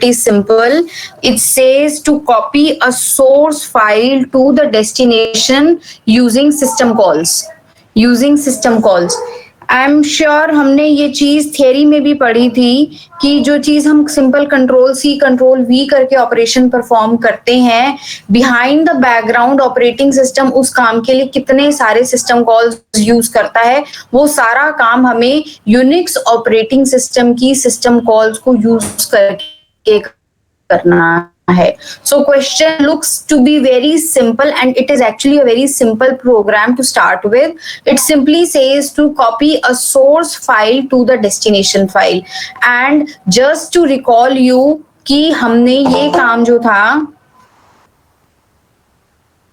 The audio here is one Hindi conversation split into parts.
pretty simple. It says to copy a source file to the destination using system calls. I am sure हमने ये चीज थियरी में भी पढ़ी थी कि जो चीज हम simple control C control V करके ऑपरेशन परफॉर्म करते हैं, behind the background operating system उस काम के लिए कितने सारे सिस्टम कॉल्स यूज करता है, वो सारा काम हमें यूनिक्स ऑपरेटिंग सिस्टम की सिस्टम कॉल्स को यूज करके करना है. So question looks to be very simple and it is actually a very simple program to start with. It simply says to copy a source file to the destination file. And just to recall you कि हमने ये काम जो था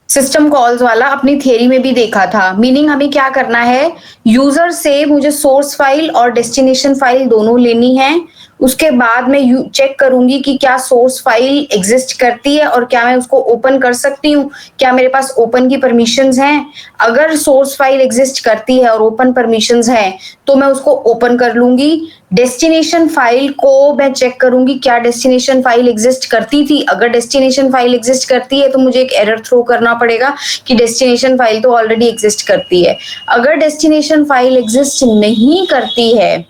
सिस्टम कॉल्स वाला अपनी थियरी में भी देखा था. मीनिंग हमें क्या करना है, यूजर से मुझे सोर्स फाइल और डेस्टिनेशन फाइल दोनों लेनी है. उसके बाद मैं चेक करूंगी कि क्या सोर्स फाइल एग्जिस्ट करती है और क्या मैं उसको ओपन कर सकती हूँ, क्या मेरे पास ओपन की परमिशंस हैं. अगर सोर्स फाइल एग्जिस्ट करती है और ओपन परमिशंस हैं तो मैं उसको ओपन कर लूंगी. डेस्टिनेशन फाइल को मैं चेक करूंगी क्या डेस्टिनेशन फाइल एग्जिस्ट करती थी. अगर डेस्टिनेशन फाइल एग्जिस्ट करती है तो मुझे एक एरर थ्रो करना पड़ेगा कि डेस्टिनेशन फाइल तो ऑलरेडी एग्जिस्ट करती है. अगर डेस्टिनेशन फाइल एग्जिस्ट नहीं करती है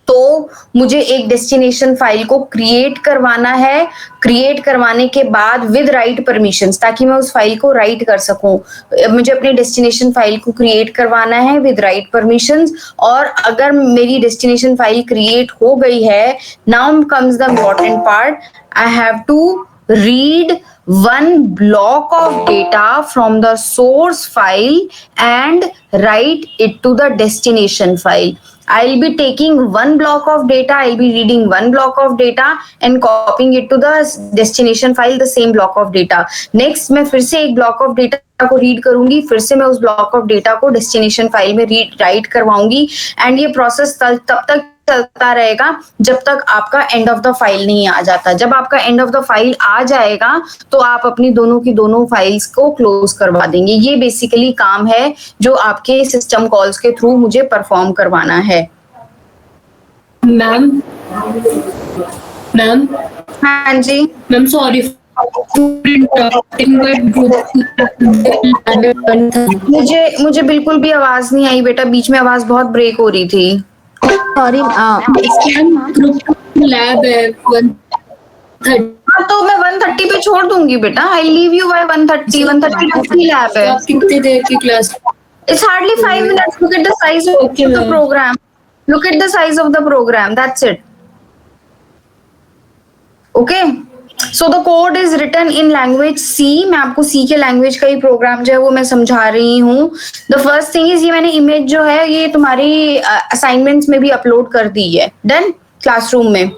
तो मुझे एक डेस्टिनेशन फाइल को क्रिएट करवाना है. क्रिएट करवाने के बाद विद राइट परमिशंस, ताकि मैं उस फाइल को राइट कर सकूं. मुझे अपनी डेस्टिनेशन फाइल को क्रिएट करवाना है विद राइट परमिशंस. और अगर मेरी डेस्टिनेशन फाइल क्रिएट हो गई है, now comes the important part. I have to read one block of data from the source file and write it to the destination file. I'll be taking one block of data, I'll be reading one block of data and copying it to the destination file, the same block of data. Next मैं फिर से एक block of data को रीड करूंगी, फिर से मैं उस ब्लॉक ऑफ डेटा को डेस्टिनेशन फाइल में राइट करवाऊंगी. एंड ये प्रोसेस तब तक चलता रहेगा जब तक आपका एंड ऑफ द फाइल नहीं आ जाता. जब आपका एंड ऑफ द फाइल आ जाएगा तो आप अपनी दोनों की दोनों फाइल्स को क्लोज करवा देंगे. ये बेसिकली काम है जो आपके सिस्टम कॉल्स के थ्रू मुझे परफॉर्म करवाना है. मैम हाँ जी मैम, सॉरी मुझे बिल्कुल भी आवाज नहीं आई बेटा, बीच में आवाज बहुत ब्रेक हो रही थी. सॉरी लैब है 130. हाँ तो मैं 130 पे छोड़ दूंगी बेटा. I leave you by 130 lab है. कितने देर की class? It's hardly 5 minutes. Look at the size of the program. Look at the size of the program. That's it. Okay. So the code is written in language C. मैं आपको C के लैंग्वेज का ही प्रोग्राम जो है वो मैं समझा रही हूँ. The first thing is ये मैंने इमेज जो है ये तुम्हारी असाइनमेंट्स में भी अपलोड कर दी है. डन. क्लासरूम में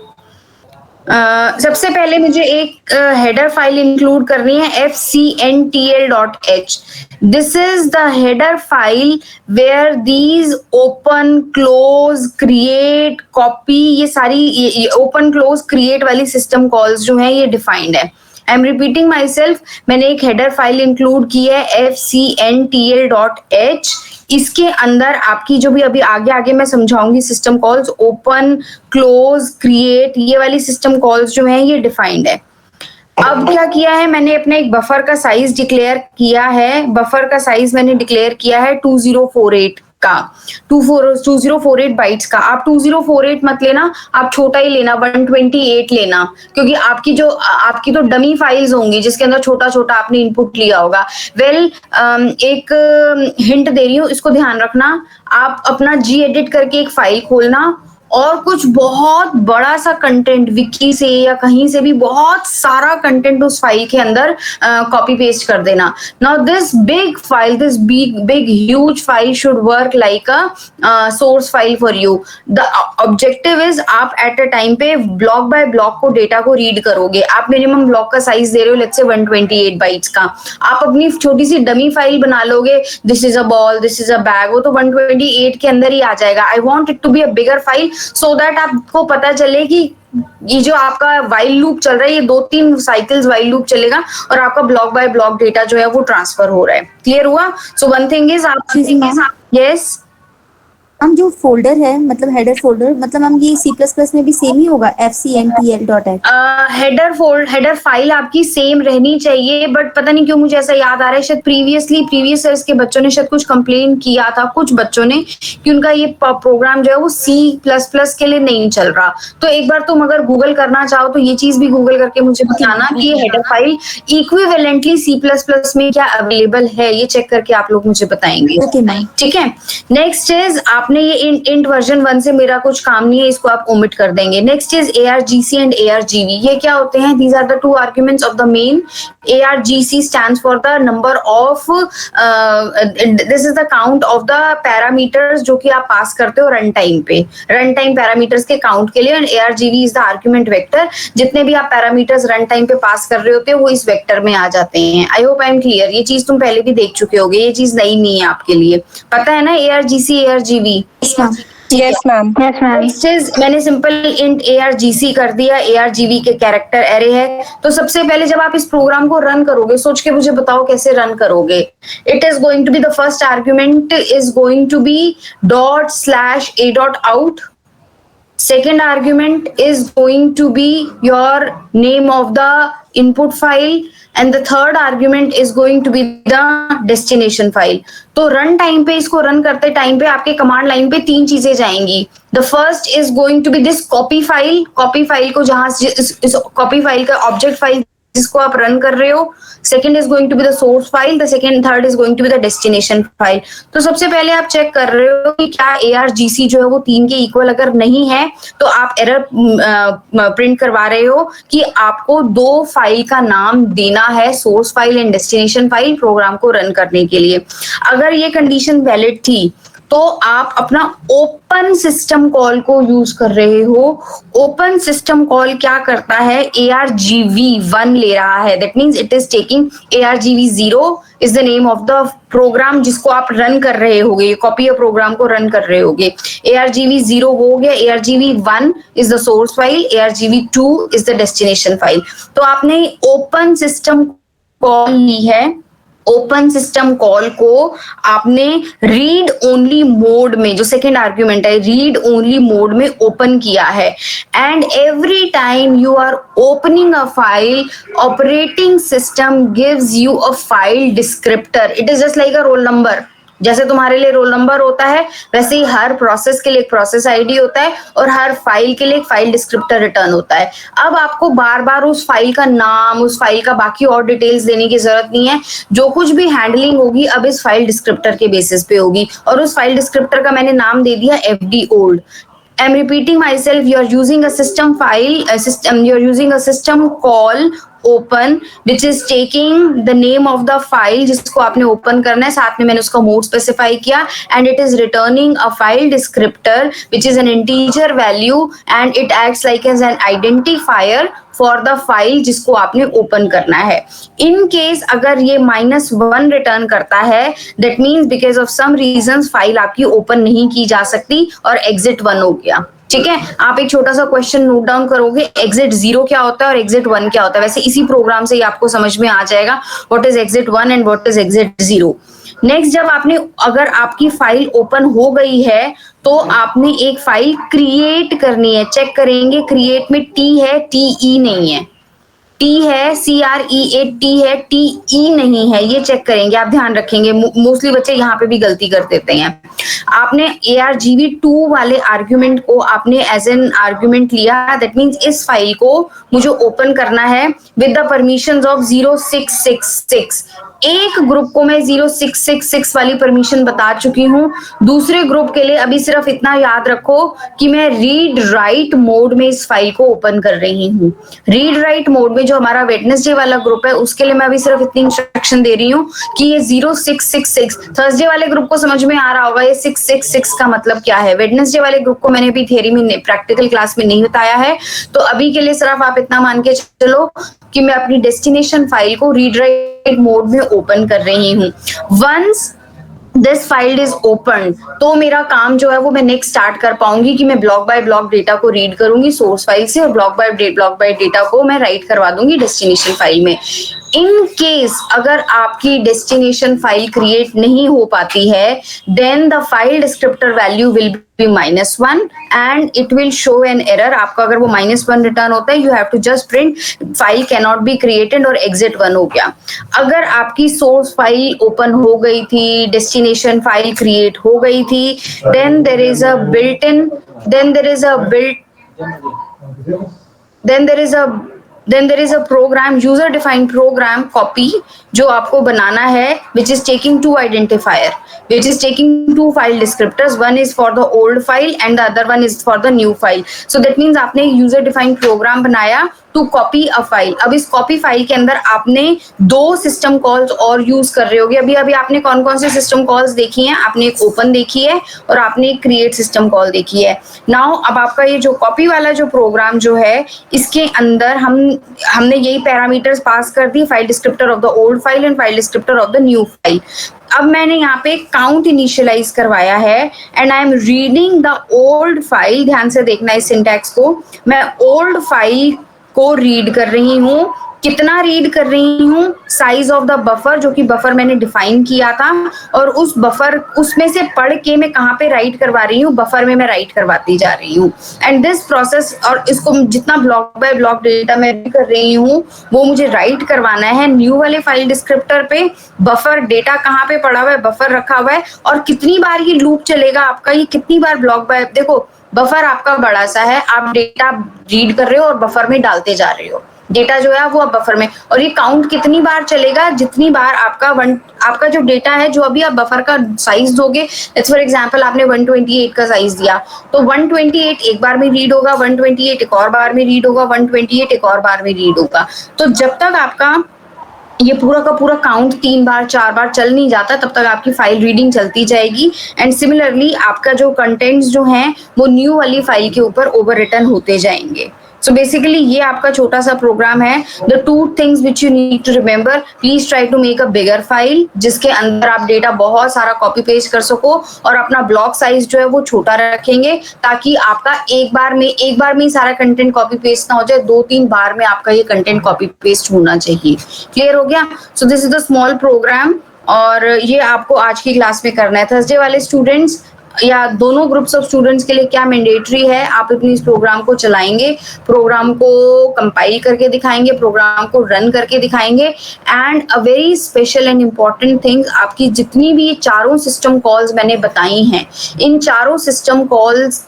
सबसे पहले मुझे एक हेडर फाइल इंक्लूड करनी है fcntl.h. This is the header file where these open close create copy ये सारी ओपन क्लोज क्रिएट वाली सिस्टम कॉल्स जो हैं ये डिफाइंड है. I am repeating myself. मैंने एक हेडर फाइल इंक्लूड की है fcntl.h. इसके अंदर आपकी जो भी अभी आगे मैं समझाऊंगी system calls open close create ये वाली सिस्टम कॉल्स जो हैं ये डिफाइंड है. अब क्या किया है मैंने अपने एक बफर का साइज डिक्लेयर किया है. बफर का साइज मैंने डिक्लेयर किया है 2048 का 2048 बाइट्स का. आप 2048 मत लेना, आप छोटा ही लेना 128 लेना, क्योंकि आपकी तो डमी फाइल्स होंगी जिसके अंदर छोटा छोटा आपने इनपुट लिया होगा. एक हिंट दे रही हूँ, इसको ध्यान रखना. आप अपना gedit करके एक फाइल खोलना और कुछ बहुत बड़ा सा कंटेंट विकी से या कहीं से भी बहुत सारा कंटेंट उस फाइल के अंदर कॉपी पेस्ट कर देना. Now this big file, this big huge file should work like a source file for you. The objective is आप एट अ टाइम पे ब्लॉक बाय ब्लॉक को डेटा को रीड करोगे. आप मिनिमम ब्लॉक का साइज दे रहे हो लेट्स से 128 बाइट्स का. आप अपनी छोटी सी डमी फाइल बना लोगे, this is a ball, this is a bag, वो तो 128 के अंदर ही आ जाएगा. I want it to be a bigger file so that आपको पता चले कि ये जो आपका वाइल लूप चल रहा है ये 2-3 साइकिल्स वाइल लूप चलेगा और आपका ब्लॉक बाय ब्लॉक डेटा जो है वो ट्रांसफर हो रहा है. क्लियर हुआ? सो वन थिंग इज आप यस हम जो फोल्डर है मतलब हेडर फोल्डर, मतलब हम ये C++ में भी सेम ही होगा fcntl.h? हेडर फाइल आपकी सेम रहनी चाहिए, बट पता नहीं क्यों मुझे ऐसा याद आ रहा है, शायद प्रीवियस ईयर्स के बच्चों ने शायद कुछ कंप्लेन किया था, कुछ बच्चों ने, कि उनका ये प्रोग्राम जो है वो C++ के लिए नहीं चल रहा। तो एक बार तुम अगर गूगल करना चाहो तो ये चीज भी गूगल करके मुझे बताना कि ये हेडर फाइल इक्विवेलेंटली C++ में क्या अवेलेबल है, ये चेक करके आप लोग मुझे बताएंगे। Okay ma'am. ठीक है। नेक्स्ट इज आपने ये इंट वर्जन 1 से मेरा कुछ काम नहीं है, इसको आप ओमिट कर देंगे। Next is ARGC and ARGV, ये क्या होते हैं? These are the two arguments of the main. ARGC stands for the number of, this is the count of the parameters जो कि आप पास करते हो रन टाइम पे, रन टाइम पैरामीटर्स के काउंट के लिए। And ARGV is the argument vector, जितने भी आप पैरामीटर्स रन टाइम पे पास कर रहे होते हो वो इस वेक्टर में आ जाते हैं। I hope I am clear. ये चीज तुम पहले भी देख चुके होगे, ये चीज नई नहीं है आपके लिए, पता है ना? ARGC ARGV। Yes ma'am. Next is मैंने सिंपल इंट ARGC कर दिया, ARGV के कैरेक्टर एरे है। तो सबसे पहले जब आप इस प्रोग्राम को रन करोगे, सोच के मुझे बताओ कैसे रन करोगे। It is going to be the first argument is going to be ./a.out. Second argument is going to be your name of the input file, and the third argument is going to be the destination file. तो रन टाइम पे, इसको रन करते टाइम पे आपके कमांड लाइन पे तीन चीजें जाएंगी। The first is going to be this copy file, copy file को जहां इस कॉपी फाइल का ऑब्जेक्ट फाइल जिसको आप रन कर रहे हो। Second is going to be the source file, the second third is going to be the destination file. तो सबसे पहले आप चेक कर रहे हो कि क्या ARGC जो है वो 3 के इक्वल अगर नहीं है तो आप एरर प्रिंट करवा रहे हो कि आपको 2 फाइल का नाम देना है, source file and destination file, program को रन करने के लिए। अगर ये कंडीशन वैलिड थी तो आप अपना ओपन सिस्टम कॉल को यूज कर रहे हो। ओपन सिस्टम कॉल क्या करता है? ARGV1 ले रहा है, that means it is taking ARGV0 is the name of the program जिसको आप रन कर रहे होगे, ये कॉपी या प्रोग्राम को रन कर रहे होगे। ARGV0 हो गया, ARGV1 is the source file, ARGV2 is the destination file. तो आपने ओपन सिस्टम कॉल ली है, ओपन सिस्टम कॉल को आपने रीड ओनली मोड में, जो सेकेंड आर्ग्यूमेंट है, रीड ओनली मोड में ओपन किया है। And every time you are opening a file, operating system gives you a file descriptor. It is just like a roll number. जैसे तुम्हारे लिए रोल नंबर होता है, वैसे ही हर प्रोसेस के लिए एक प्रोसेस आईडी होता है और हर फाइल के लिए एक फाइल डिस्क्रिप्टर रिटर्न होता है। अब आपको बार बार उस फाइल का नाम, उस फाइल का बाकी और डिटेल्स देने की जरूरत नहीं है। जो कुछ भी हैंडलिंग होगी अब इस फाइल डिस्क्रिप्टर के बेसिस पे होगी, और उस फाइल डिस्क्रिप्टर का मैंने नाम दे दिया FD old. I'm repeating myself, you are using a system file, you are using a system call open which is taking the name of the file जिसको आपने ओपन करना है, साथ में मैंने उसका मोड स्पेसिफाई किया, and it is returning a file descriptor which is an integer value and it acts like as an identifier for the file जिसको आपने ओपन करना है। इन केस अगर ये -1 रिटर्न करता है, that means because of some reasons file आपकी ओपन नहीं की जा सकती और exit 1 हो गया। ठीक है, आप एक छोटा सा क्वेश्चन नोट डाउन करोगे, exit 0 क्या होता है और exit 1 क्या होता है। वैसे इसी प्रोग्राम से ही आपको समझ में आ जाएगा what is exit 1 and what is exit 0। Next, जब आपने, अगर आपकी फाइल ओपन हो गई है तो आपने एक फाइल क्रिएट करनी है। चेक करेंगे, क्रिएट में T है, TE नहीं है। T है, CREAT है, TE नहीं है, ये चेक करेंगे, आप ध्यान रखेंगे। मोस्टली बच्चे यहाँ पे भी गलती कर देते हैं। आपने ARGV2 वाले आर्ग्यूमेंट को आपने एज एन आर्ग्यूमेंट लिया, दैट मींस इस फाइल को मुझे ओपन करना है विद द परमिशंस ऑफ 0666। एक ग्रुप को मैं 0666 वाली परमिशन बता चुकी हूँ, दूसरे ग्रुप के लिए अभी सिर्फ इतना याद रखो कि मैं रीड राइट मोड में इस फाइल को ओपन कर रही हूँ। रीड राइट मोड में जो हमारा वेडनेसडे वाला ग्रुप है उसके लिए मैं अभी सिर्फ इतनी इंस्ट्रक्शन दे रही हूँ कि ये 0666, थर्सडे वाले ग्रुप को समझ में आ रहा होगा ये 666 का मतलब क्या है। वेडनेसडे वाले ग्रुप को मैंने अभी थियरी में, प्रैक्टिकल क्लास में नहीं बताया है, तो अभी के लिए सिर्फ आप इतना मान के चलो कि मैं अपनी डेस्टिनेशन फाइल को रीड राइट मोड में ओपन कर रही हूँ। Once this file is open, तो मेरा काम जो है वो मैं नेक्स्ट स्टार्ट कर पाऊंगी कि मैं ब्लॉक बाय ब्लॉक डेटा को रीड करूंगी सोर्स फाइल से, और ब्लॉक बाय डेटा को मैं राइट करवा दूंगी डेस्टिनेशन फाइल में। इन केस अगर आपकी डेस्टिनेशन फाइल क्रिएट नहीं हो पाती है, then the file descriptor value will be -1 and it will show an error. आपका अगर वो -1 रिटर्न होता है, you have to just print file can not be created और एग्जिट 1 हो गया। अगर आपकी सोर्स फाइल ओपन हो गई थी, डेस्टिनेशन फाइल क्रिएट हो गई थी, then there is a built in then there is a program, user defined program copy जो आपको बनाना है, which is taking two identifier, which is taking two file descriptors, one is for the old file and the other one is for the new file. So that means आपने user defined program बनाया टू कॉपी अ फाइल। अब इस कॉपी फाइल के अंदर आपने 2 सिस्टम कॉल्स और यूज कर रहे होगे। अभी आपने कौन कौन से सिस्टम कॉल्स देखी हैं? आपने एक ओपन देखी है और आपने एक क्रिएट सिस्टम कॉल देखी है। नाउ अब आपका ये जो कॉपी वाला जो प्रोग्राम जो है, इसके अंदर हमने यही पैरामीटर्स पास कर दी, file descriptor of the old file and file descriptor of the new file. अब मैंने यहाँ पे काउंट इनिशियलाइज करवाया है and I am reading the old file. ध्यान से देखना इस सिंटैक्स को, मैं ओल्ड फाइल को रीड कर रही हूँ। कितना रीड कर रही हूँ? साइज ऑफ द बफर, जो कि बफर मैंने डिफाइन किया था, और उस बफर उसमें से पढ़ के मैं कहाँ पे राइट करवा रही हूँ? बफर में मैं राइट करवाती जा रही हूँ। एंड दिस प्रोसेस, और इसको जितना ब्लॉक बाय ब्लॉक डेटा मैं कर रही हूँ वो मुझे राइट करवाना है न्यू वाले फाइल डिस्क्रिप्टर पे। बफर डेटा कहाँ पे पड़ा हुआ है? बफर रखा हुआ है। और कितनी बार ये लूप चलेगा आपका? ये कितनी बार ब्लॉक बाय, देखो बफर आपका बड़ा सा है, आप डेटा रीड कर रहे हो और बफर में डालते जा रहे हो, डेटा जो है वो अब बफर में, और ये काउंट कितनी बार चलेगा? जितनी बार आपका जो डेटा है, जो अभी आप बफर का साइज दोगे, फॉर एग्जांपल आपने 128 का साइज दिया, तो 128 एक बार में रीड होगा, 128 एक और बार में रीड होगा, 128 एक और बार में रीड होगा। तो जब तक आपका ये पूरा का पूरा काउंट 3 बार 4 बार चल नहीं जाता, तब तक आपकी फाइल रीडिंग चलती जाएगी। एंड सिमिलरली आपका जो कंटेंट्स जो हैं वो न्यू वाली फाइल के ऊपर ओवर रिटर्न होते जाएंगे। सो बेसिकली ये आपका छोटा सा प्रोग्राम है। The 2 things which you need to remember, please try to make a bigger file जिसके अंदर आप डेटा बहुत सारा कॉपी पेस्ट कर सको, और अपना ब्लॉक साइज जो है वो छोटा रखेंगे, ताकि आपका एक बार में ही सारा कंटेंट कॉपी पेस्ट ना हो जाए, 2-3 बार में आपका ये कंटेंट कॉपी पेस्ट होना चाहिए। क्लियर हो गया? So this is the small program, और ये आपको आज की क्लास में करना है। थर्सडे वाले स्टूडेंट्स या दोनों ग्रुप्स ऑफ स्टूडेंट्स के लिए क्या मैंडेटरी है? आप अपनी इस प्रोग्राम को चलाएंगे, प्रोग्राम को कंपाइल करके दिखाएंगे, प्रोग्राम को रन करके दिखाएंगे। And a very special and important thing, आपकी जितनी भी 4 सिस्टम कॉल्स मैंने बताई हैं, इन 4 सिस्टम कॉल्स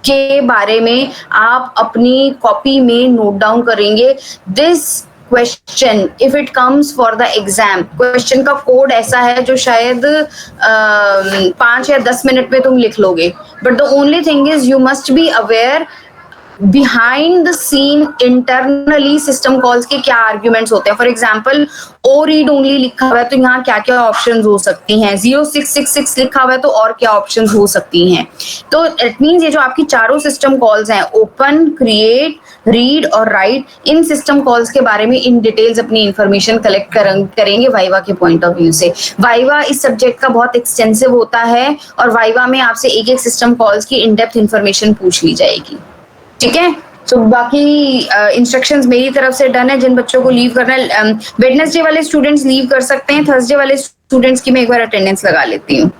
के बारे में आप अपनी कॉपी में नोट डाउन करेंगे। This question if it comes for the exam, question का कोड ऐसा है जो शायद 5 या 10 मिनट में तुम लिख लोगे, but the only thing is you must be aware behind the scene internally system calls के क्या आर्ग्यूमेंट्स होते हैं। For example O read only लिखा हुआ है तो यहाँ क्या क्या ऑप्शंस हो सकती हैं, 0666 लिखा हुआ है तो और क्या ऑप्शंस हो सकती हैं। तो इट मीन्स ये जो आपकी 4 सिस्टम कॉल्स हैं, ओपन, क्रिएट, रीड और राइट, इन सिस्टम कॉल्स के बारे में इन डिटेल्स अपनी इंफॉर्मेशन कलेक्ट करेंगे वाइवा के पॉइंट ऑफ व्यू से। वाइवा इस सब्जेक्ट का बहुत एक्सटेंसिव होता है, और वाइवा में आपसे एक सिस्टम कॉल्स की इन डेप्थ इंफॉर्मेशन पूछ ली जाएगी। ठीक है? तो बाकी इंस्ट्रक्शंस मेरी तरफ से डन है। जिन बच्चों को लीव करना है, वेडनेसडे वाले स्टूडेंट्स लीव कर सकते हैं, थर्सडे वाले स्टूडेंट्स की मैं एक बार अटेंडेंस लगा लेती हूँ।